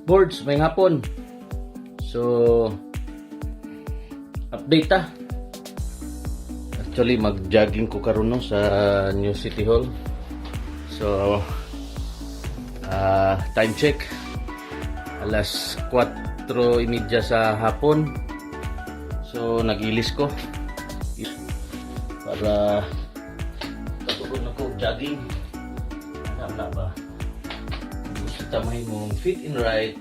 Boards, may hapon. So, update ta. Actually, mag-jogging ko karon no sa New City Hall. So, time check. Alas 4:30 sa hapon. So, nag-ilis ko. Para patugon ako jogging. Alam na ba? Gusto tamay mong fit and right.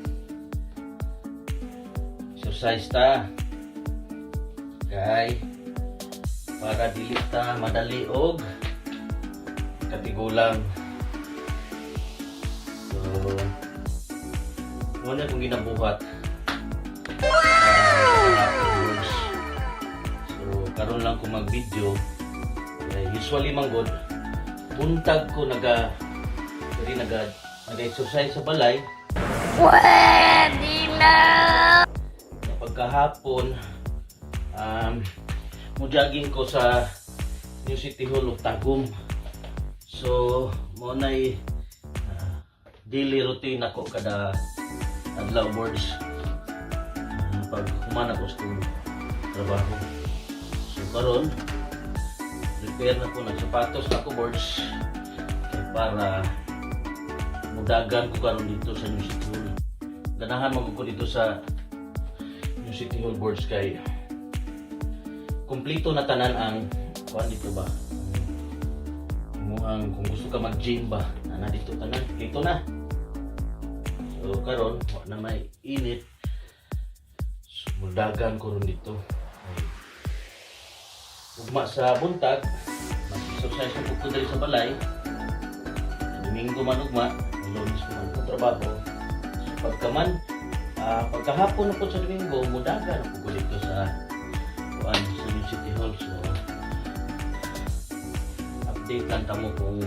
Exercise ta. Okay. Para dili ta madali og katigulang. So, muna kong ginabuhat. So, karon lang ko mag-video. Usually manggod, buntag ko nag-exercise sa balay. Pwede na! Pagkahapon, mo-jogging ko sa New City Hall of Tagum. So, muna daily routine ako kada adlaw boards. Pag humana ko sa trabaho. So, karon prepare na po ng sapatos ako boards para mudagan ko karon dito sa New City Hall. Ganahan mo ko dito sa New City Hall boards kay kumpleto na tanan ang kuan dito ba. Muhang kung gusto ka mag-gym ba, na dito tanan, dito na. So karon wa na may init. So, mudagan ko ron dito. Ugma sa buntag, mag-exercise ko dito sa balay. Domingo man ugma, Lunes man ko trabaho. So, pagkahapon na po sa Domingo, mudagan ako dito sa New City Hall. So, update lang tamo kung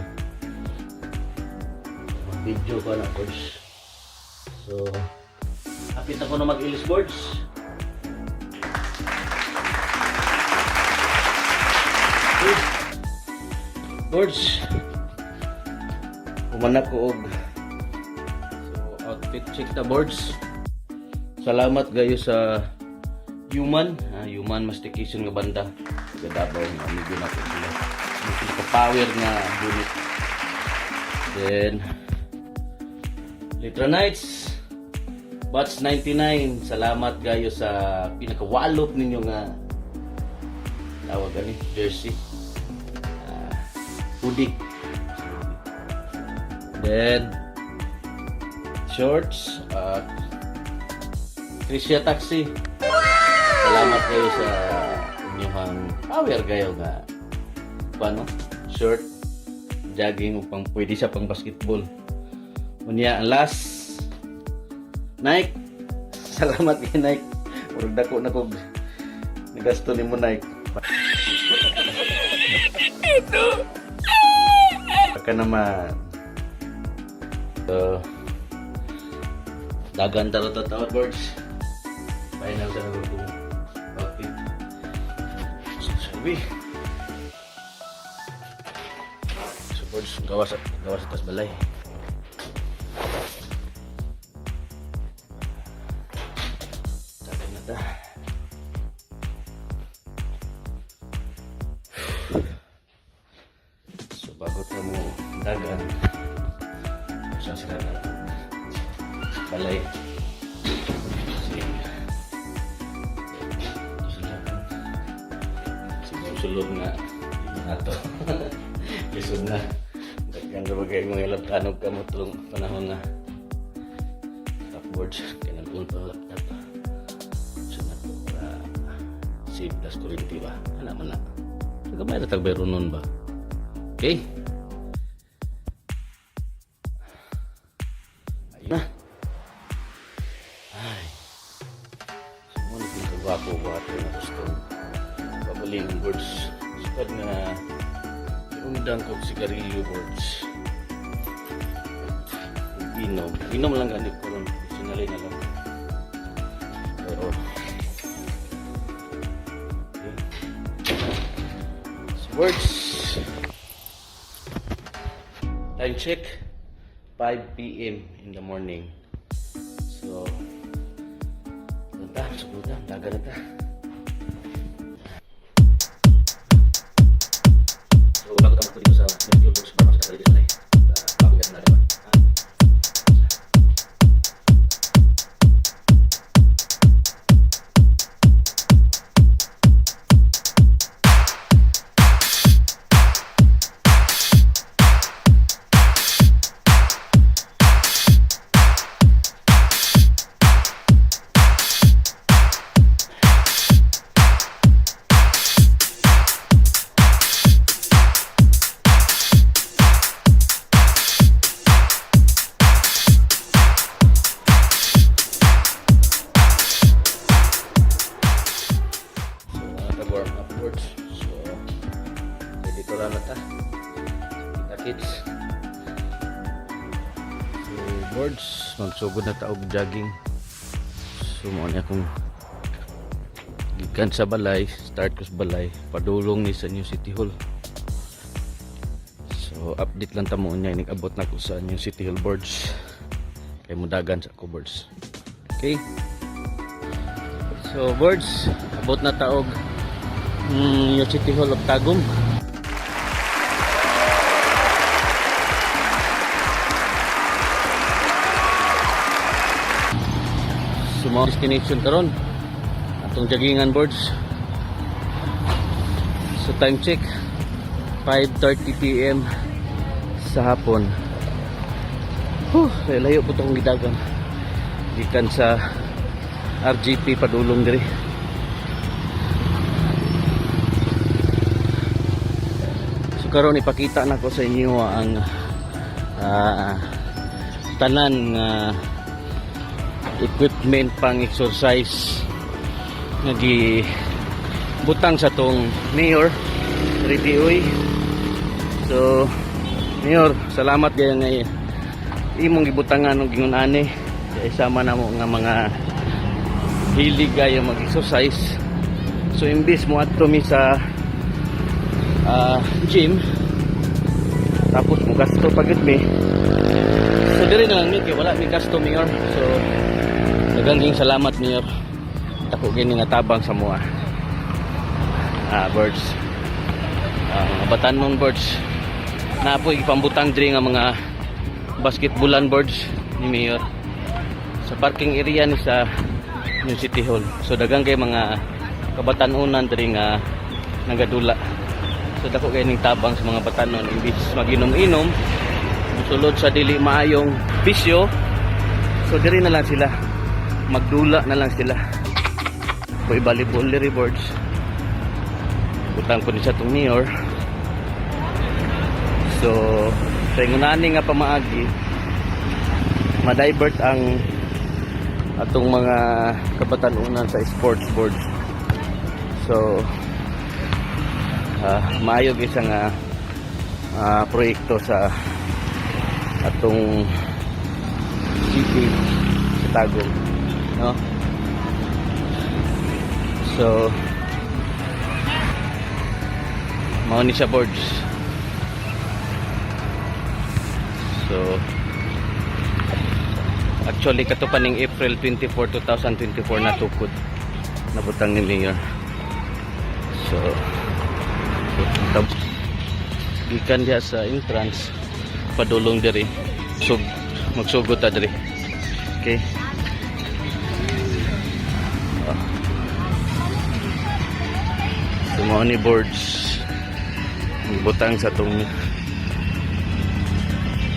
mag-video ko na boards. So, hapit ako na mag-ilis boards. Boards, umanak ko og so outfit check ta boards. Salamat gayo sa Human Mastication nga banda gadabaw nga amigo na ko sila ka power nga unit. Then Litra Nights Batch 99, salamat gayo sa pinakawalop ninyo nga tawag ani jersey. Hoodie. Then shorts Tricia Taxi. Salamat kayo sa inyong power kayo nga paano? Short jogging upang pwede siya pang basketball. Unya ang last Nike. Salamat kay Nike. Murag dako na ko nagasto nimo Nike. Ito ka naman. So, dagan taro tawad boards. Final sa nago kong outfit. So, sabi. So, boards, gawas atas balay. Dagan na ta. Bago na mo dagan sa sila balay sulog na nato lisod na daghan ra bagay mga ilaptanog ka mo tulong panahon na tapboards kinalun pa laptop so nato para save plus kuryente ba ana man na gamay ra tagbay runon ba. Okay. Ayun na. Ay. Sumunod yung kagwapo water na gusto. Pabaling ang boards. Sipad na iundang ko sigarilyo boards. Inom. Inom lang ganit ko lang. Sinalay na lang. Pero okay. So boards. Time check 5 PM in the morning. So So, punta, subukan, dagat na ta. So, bago tayo dito sa Medyo Books para sa dito sa bago yan na naman. Warm upwards. So, dito lang na ta. Kita kids. So, boards. Magsugod na ta og jogging. So, mo niya kung gikan sa balay. Start ko sa balay. Padulong ni sa New City Hall. So, update lang ta mo niya. Nag-abot na ko sa New City Hall boards. Kaya mudagan sa ako boards. Okay? So, boards. Abot na ta og New City Hall of Tagum. So mga destination karon atong joggingan boards. So time check 5:30 PM sa hapon. Layo po itong gidagan gikan sa RGP padulong diri. Karon ipakita na ko sa inyo ang tanan equipment pang exercise nga butang sa tong mayor Review. So mayor, salamat gaya nga imong gibutangan og gingunani kay sama na mo nga mga hilig kayo mag-exercise. So imbis mo adto mi sa gym tapos mo gasto pagit mi, so diri na lang mi kay wala mi gasto mayor. So daghang salamat mayor, tako gini nga tabang sa mua birds, mga batanon birds na po ipambutang diri nga mga basketballan birds ni mayor sa parking area ni sa New City Hall. So daghang kay mga kabatanunan diri nga nagadula. So dako kay ning tabang sa mga batanon imbis maginom-inom sulod sa dili maayong bisyo. So diri na lang sila magdula na lang sila. Ko volleyball boards. Butang ko ni sa tong mayor. So sa ngunani nga pamaagi ma-divert ang atong mga kabatanunan sa sports boards. So maayo isang proyekto sa atong city sa Tagum, no? So mao ni siya boards. So actually kato pa ning April 24, 2024 natukod nabutang ni mayor. So ikan dia sa entrance padulong diri magsugod ta diri. Okay, so mo ni boards butang sa tong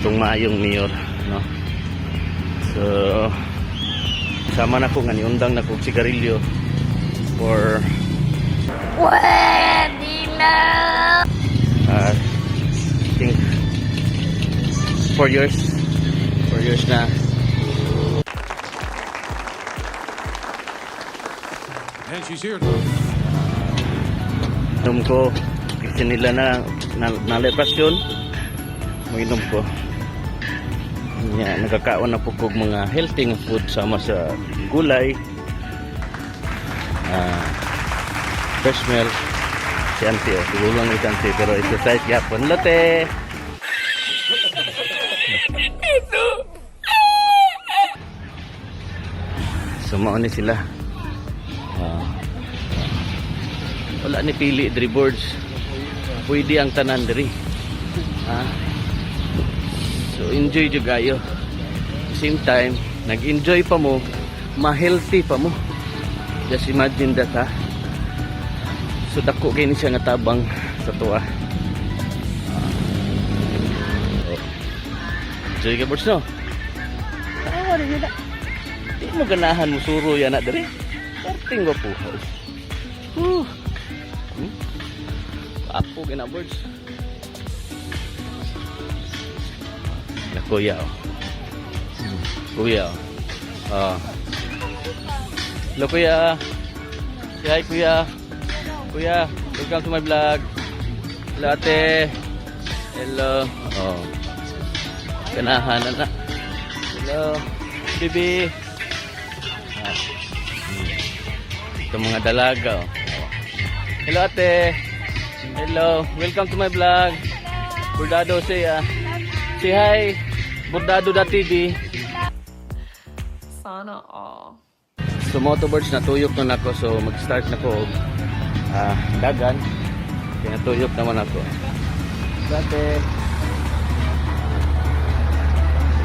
maayong mayor, no? So sama na ko nga niundang na ko sigarilyo for Pwede na. I think 4 years na. And she's here. Inom ko kasi nila na lepasyon. Inom ko. Nagkakaon na po kog mga healthy food sama sa gulay, fresh milk. Si auntie, tulungan ni auntie, pero exercise yapon lote. So mao ni sila. Wala ni pili diri boards. Pwede ang tanan diri. So enjoy jud kayo. Same time, nag-enjoy pa mo, ma-healthy pa mo. Just imagine that ha. So dako kay ni siya nga tabang sa tuwa. Enjoy ka boards no? Rin yun na. Di mo ganahan mo suro yan na dali. Perting ko po. Apo kina birds. Na kuya oh. Kuya oh. Hello kuya. Say hi kuya. Kuya, welcome to my vlog. Hello ate. Hello. Oh. Ganahan na. Hello. Bibi. Ito mga dalaga oh. Hello ate. Hello, welcome to my vlog. Bordado say hi. Bordado.tv. Sana all. So motorbirds natuyok na ako, so mag-start na ko dagan. Kaya natuyok naman ako. Ate.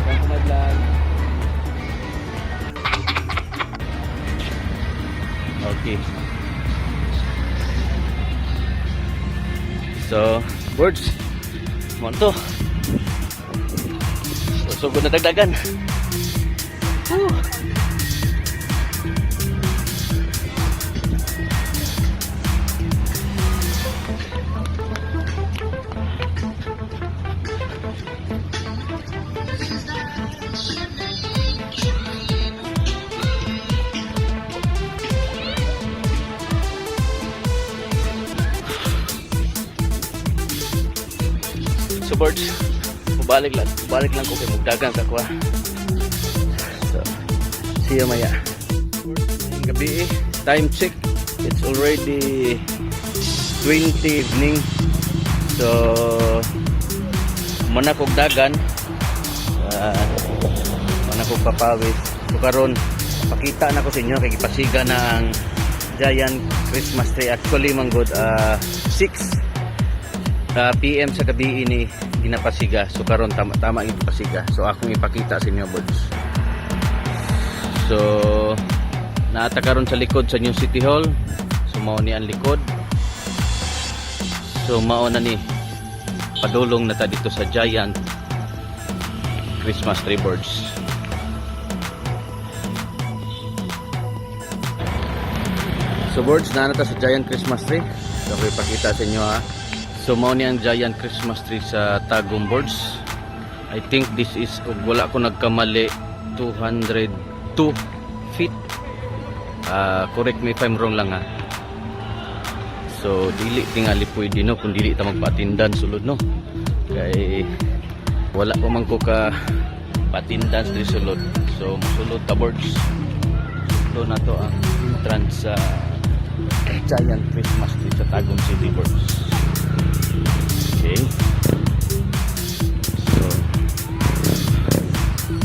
Welcome to my vlog. Okay. So, birds. Monto. So, sugod na dagdagan. Woo. So birds, balik lang ko kay magdagan ka ko. So, see you maya. Gabi, time check. It's already 20 evening. So, muna kog dagan. Muna kog papawis. So karon, pakita na ko sa inyo kay ipasiga na ang giant Christmas tree. Actually manggod 6 PM sa gabi ini ginapasiga. So karon tama ipasiga. So akong ipakita sa inyo boys. So naata karon sa likod sa New City Hall. So mao ni ang likod. So mao na ni padulong na ta dito sa giant Christmas tree boards. So boards na ta sa giant Christmas tree. So ako ipakita sa inyo ha. So mao ni ang giant Christmas tree sa Tagum boards. I think this is, wala ko nagkamali, 202 feet. Correct me if I'm wrong lang ha. So dili tingali pwede no kung dili ta magpatindan sulod no. Kay wala pa man ko ka patindan sa sulod. So musulod ta boards. So na to ang entrance sa giant Christmas tree sa Tagum City boards. Okay. So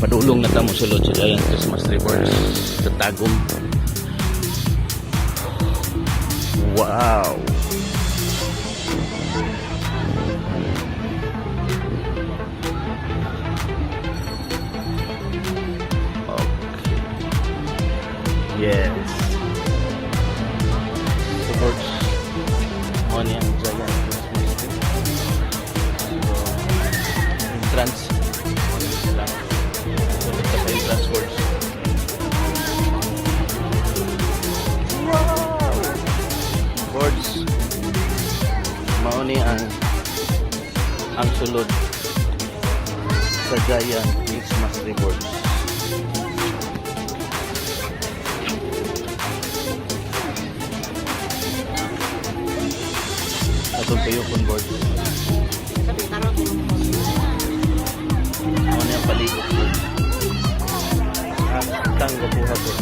padulong na tamo sulod sa giant Christmas tree boards sa Tagum. Wow. Okay. Yes. So boards on yung giant entrance. Sulit sa entrance boards. Wow! Boards. Mauni ang sulod sa giant Christmas tree boards. Atong tuyokon boards. Ano yung paligid po? Tanggo po ha po.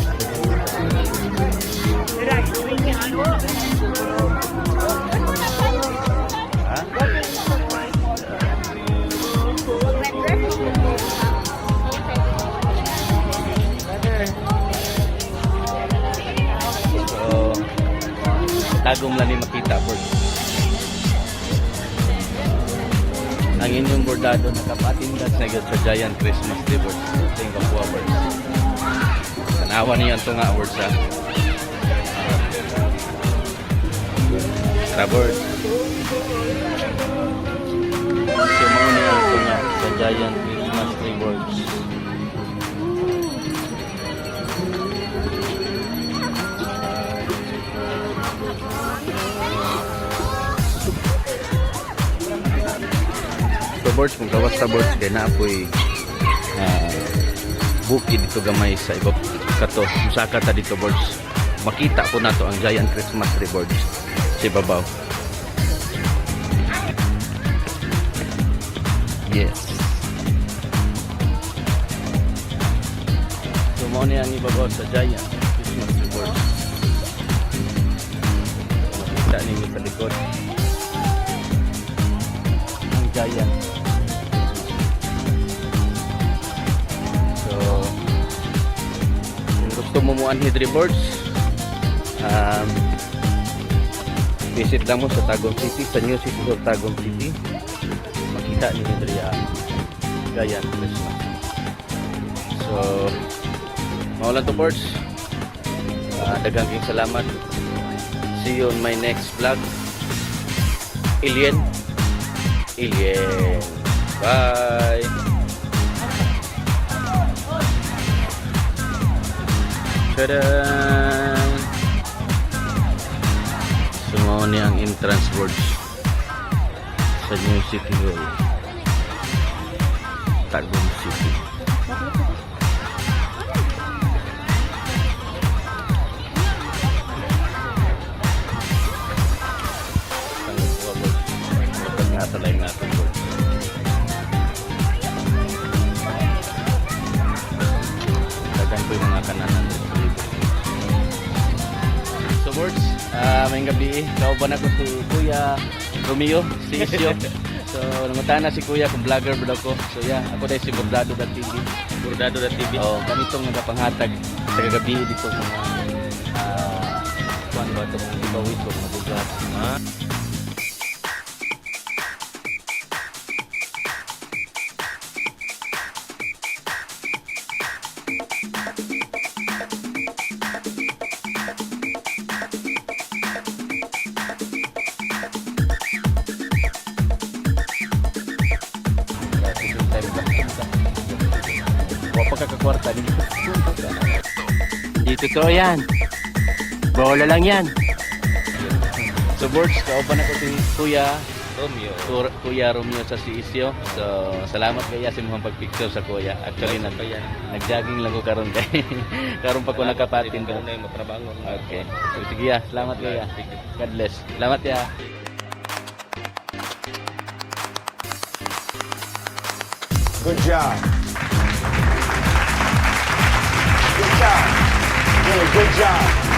tagong lang ni makita board. Ang inyong bordado nakapatindas na yun sa Giant Christmas Tree board. Tingin ka po board. Tanawa niyo ito nga board sa tara board. Sumaw niyo ito nga sa Giant Christmas Tree boards. So boards, kung kawas sa boards kaya na apoy bukid dito gamay sa ibang kato. Musaka ta dito boards. Makita po nato ang Giant Christmas Tree boards sa ibabaw. Yes. So mo ni ang ibabaw sa Giant Christmas Tree boards. Makita ninyo sa likod ang Giant. Kung gusto mo mo anhid boards, visit lang mo sa Tagum City, sa New City of Tagum City. Makita ninyo diri ang Giant Christmas. So, maulan to boards. Daghang king salamat. See you on my next vlog. Alien. Bye. Tadaan! Sumaw niya ang entrance boards sa New City Hall, Tagum City. Tanggap ko boards. Dapat nga talay natin boards. Dagan ko yung mga kananan. So boards, may gabi, kauban ako si Kuya Romeo, si Isyo. So namutana si Kuya kung vlogger ba ako. So yeah, ako dahil si Bordado TV. Oh, ganitong nagapanghatag sa gabi dito mga kuan ba ito, mga ibawit ko, mga bugat. Pagkakakwarta dito. Dito to yan. Bola lang yan. So boards, kauban ako si Kuya Kuya Romeo sa si Isyo. So salamat kaya sa mga pagpicture sa Kuya. Actually nag-jogging lang ko karon kay karon pa ko nakapatin ko. Okay. So sige ya, salamat kaya. God bless. Salamat ya. Good job. Good job. Really good job.